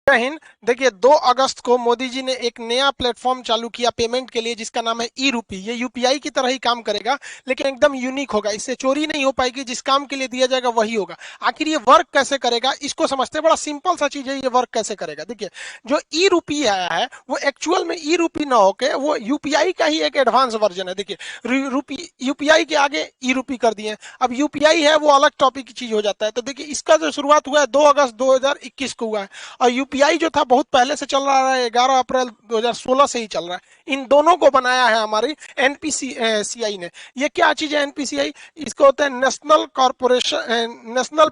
जय हिंद। देखिए 2 अगस्त को मोदी जी ने एक नया प्लेटफॉर्म चालू किया पेमेंट के लिए, जिसका नाम है ई रूपी। ये यूपीआई की तरह ही काम करेगा, लेकिन एकदम यूनिक होगा। इससे चोरी नहीं हो पाएगी, जिस काम के लिए दिया जाएगा वही होगा। आखिर ये वर्क कैसे करेगा इसको समझते हैं। बड़ा सिंपल सा चीज है, ये वर्क कैसे करेगा। देखिए जो ई रूपी आया है वो एक्चुअल में ई रूपी ना होके वो यूपीआई का ही एक एडवांस वर्जन है। देखिए यूपीआई के आगे ई रूपी कर दिए। अब यूपीआई है वो अलग टॉपिक की चीज हो जाता है। तो देखिए इसका जो शुरुआत हुआ है 2 अगस्त 2021 को हुआ है, और यूपीआई जो था बहुत पहले से चल रहा है, 11 अप्रैल 2016 से ही चल रहा है। इन दोनों को बनाया है हमारी एनपीसीआई ने। ये क्या चीज है एनपीसीआई? इसको होता है national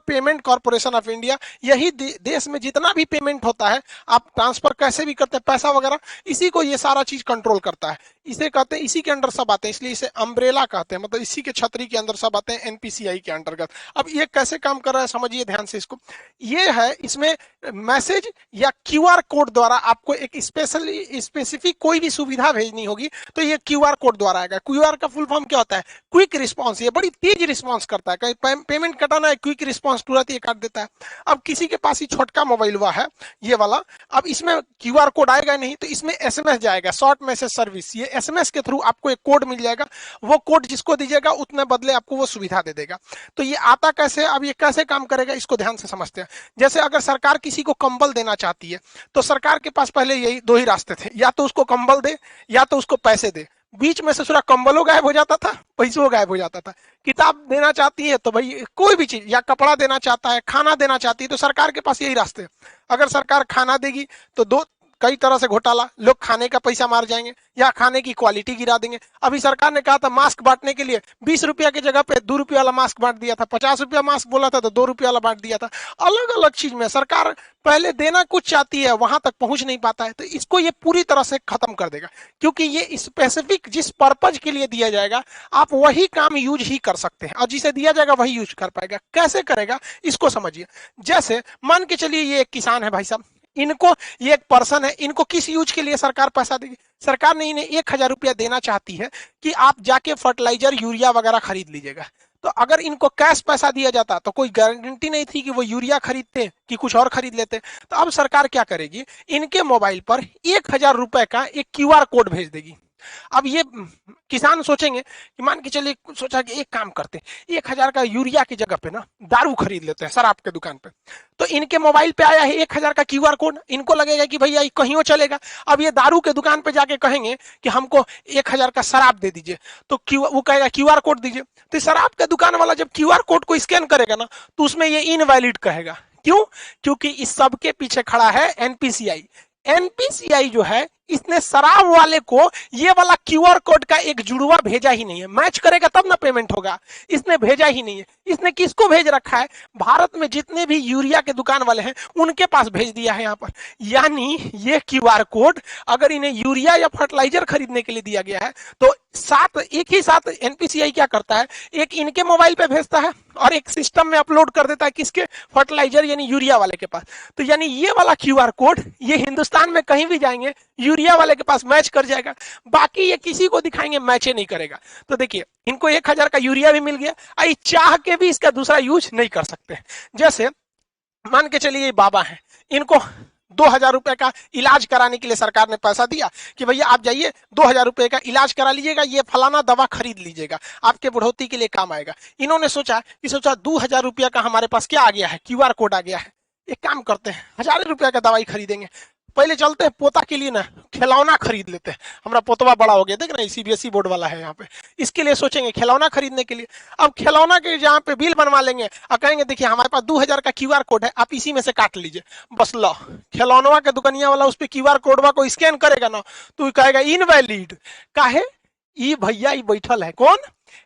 payment corporation of India. यही देश में जितना भी पेमेंट होता है, आप ट्रांसफर कैसे भी करते हैं पैसा वगैरह, इसी को ये सारा चीज कंट्रोल करता है। इसे कहते हैं, इसी के अंडर सब आते हैं, इसलिए इसे अम्ब्रेला कहते हैं। मतलब इसी के छतरी के अंदर सब आते हैं एनपीसीआई के अंतर्गत। अब ये कैसे काम कर रहा है समझिए ध्यान से इसको। ये है, इसमें मैसेज या क्यूआर कोड द्वारा आपको एक स्पेसिफिक कोई भी सुविधा भेजनी होगी तो ये क्यूआर कोड द्वारा आएगा। क्यूआर का फुल फॉर्म क्या होता है? Quick response. ये बड़ी तेज रिस्पांस करता है। कहीं पेमेंट कटाना है, क्विक रिस्पांस तुरंत ये काट देता है। अब किसी के पास ही छोटका मोबाइल हुआ है ये वाला, अब इसमें क्यूआर कोड आएगा नहीं, तो इसमें एसएमएस जाएगा, शॉर्ट मैसेज सर्विस। ये एसएमएस के थ्रू आपको एक कोड मिल जाएगा। वो कोड जिसको दीजिएगा उतने बदले आपको वो सुविधा दे देगा। तो ये आता कैसे, अब ये कैसे काम करेगा इसको ध्यान से समझते हैं। जैसे अगर सरकार किसी को कंबल देना चाहती है तो सरकार के पास पहले यही 2 ही रास्ते थे, या तो उसको कंबल दे या तो उसको पैसे दे। बीच में से पूरा कंबलों गायब हो जाता था, पैसों गायब हो जाता था। किताब देना चाहती है तो भाई कोई भी चीज, या कपड़ा देना चाहता है, खाना देना चाहती है, तो सरकार के पास यही रास्ते हैं। अगर सरकार खाना देगी तो कई तरह से घोटाला, लोग खाने का पैसा मार जाएंगे या खाने की क्वालिटी गिरा देंगे। अभी सरकार ने कहा था मास्क बांटने के लिए 20 रुपया की जगह पे 2 रुपया वाला मास्क बांट दिया था, 50 रुपया मास्क बोला था तो 2 रुपया वाला बांट दिया था। अलग अलग चीज में सरकार पहले देना कुछ चाहती है, वहां तक पहुंच नहीं पाता है, तो इसको ये पूरी तरह से खत्म कर देगा। क्योंकि ये स्पेसिफिक जिस पर्पज के लिए दिया जाएगा आप वही काम यूज ही कर सकते हैं, और जिसे दिया जाएगा वही यूज कर पाएगा। कैसे करेगा इसको समझिए। जैसे मान के चलिए ये एक किसान है भाई साहब, इनको, ये एक पर्सन है, इनको किस यूज के लिए सरकार पैसा देगी? सरकार ने इन्हें 1000 रुपया देना चाहती है कि आप जाके फर्टिलाइजर यूरिया वगैरह खरीद लीजिएगा। तो अगर इनको कैश पैसा दिया जाता तो कोई गारंटी नहीं थी कि वो यूरिया खरीदते कि कुछ और खरीद लेते। तो अब सरकार क्या करेगी, इनके मोबाइल पर 1000 रुपए का एक क्यूआर कोड भेज देगी। अब ये किसान सोचेंगे कि मान के चलिए, सोचा कि एक काम करते हैं, 1000 का यूरिया की जगह पे ना दारू खरीद लेते हैं शराब के दुकान पे। तो इनके मोबाइल पे आया है 1000 का क्यूआर कोड, इनको लगेगा कि भैया कहीं चलेगा। अब ये दारू के दुकान पे जाके कहेंगे कि हमको 1000 का शराब दे दीजिए, तो वो कहेगा क्यूआर कोड दीजिए। तो शराब के दुकान वाला जब क्यूआर कोड को स्कैन करेगा ना तो उसमें ये इनवैलिड कहेगा। क्यों? क्योंकि इस सब के पीछे खड़ा है एनपीसीआई। एनपीसीआई जो है, इसने शराब वाले को ये वाला क्यूआर कोड का एक जुड़वा भेजा ही नहीं है। मैच करेगा तब ना पेमेंट होगा, इसने भेजा ही नहीं है। इसने किसको भेज रखा है? भारत में जितने भी यूरिया के दुकान वाले हैं उनके पास भेज दिया है यहाँ पर। यानी ये क्यूआर कोड अगर इन्हें यूरिया या फर्टिलाइजर खरीदने के लिए दिया गया है तो एक ही साथ एनपीसीआई क्या करता है, एक इनके मोबाइल पे भेजता है और एक सिस्टम में अपलोड कर देता है किसके? फर्टिलाइजर यानी यूरिया वाले के पास। तो यानी ये वाला क्यूआर कोड ये हिंदुस्तान में कहीं भी जाएंगे यूरिया वाले के पास मैच कर जाएगा, बाकी ये किसी को दिखाएंगे मैच नहीं करेगा। तो देखिए इनको 1000 का यूरिया भी मिल गया, आई चाह के भी इसका दूसरा यूज नहीं कर सकते। जैसे मान के चलिए ये बाबा है, इनको 2000 रुपए का इलाज कराने के लिए सरकार ने पैसा दिया कि भैया आप जाइए 2000 रुपए का इलाज करा लीजिएगा, ये फलाना दवा खरीद लीजिएगा, आपके बुढ़ौती के लिए काम आएगा। इन्होंने सोचा 2000 रुपया का हमारे पास क्या आ गया है, क्यूआर कोड आ गया है, एक काम करते हैं 1000 रुपया का दवाई खरीदेंगे। पहले चलते हैं पोता के लिए ना खिलौना खरीद लेते हैं, हमारा पोतवा बड़ा हो गया, देख रहे हैं सीबीएसई बोर्ड वाला है यहाँ पे, इसके लिए सोचेंगे खिलौना खरीदने के लिए। अब खिलौना के जहाँ पे बिल बनवा लेंगे और कहेंगे देखिए हमारे पास 2000 का क्यूआर कोड है, आप इसी में से काट लीजिए, बस लो। खिलौनवा के दुकानिया वाला उस पर क्यूआर कोडवा को स्कैन करेगा ना तो कहेगा इनवैलिड। काहे? ई भैया ई बैठल है कौन?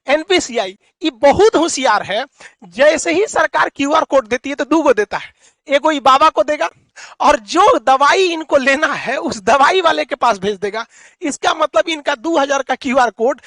एनपीसीआई। ये बहुत होशियार है। जैसे ही सरकार क्यूआर कोड देती है तो 2 गो देता है, एगो ई बाबा को देगा और जो दवाई इनको लेना है उस दवाई वाले के पास भेज देगा। इसका मतलब इनका 2000 का क्यूआर कोड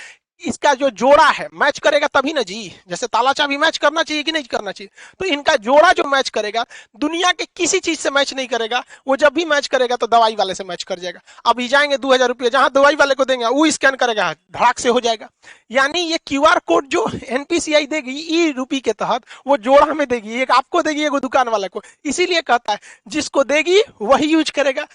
इसका जो जोड़ा है मैच करेगा तभी ना जी। जैसे ताला चाबी मैच करना चाहिए कि नहीं करना चाहिए, तो इनका जोड़ा जो मैच करेगा दुनिया के किसी चीज से मैच नहीं करेगा। वो जब भी मैच करेगा तो दवाई वाले से मैच कर जाएगा। अभी जाएंगे 2000 रुपये जहां दवाई वाले को देंगे वो स्कैन करेगा, धड़ाक से हो जाएगा। यानी ये क्यूआर कोड जो एनपीसीआई देगी ई रूपी के तहत वो जोड़ा में देगी, एक आपको देगी, एक दुकान वाले को। इसीलिए कहता है जिसको देगी वही यूज करेगा।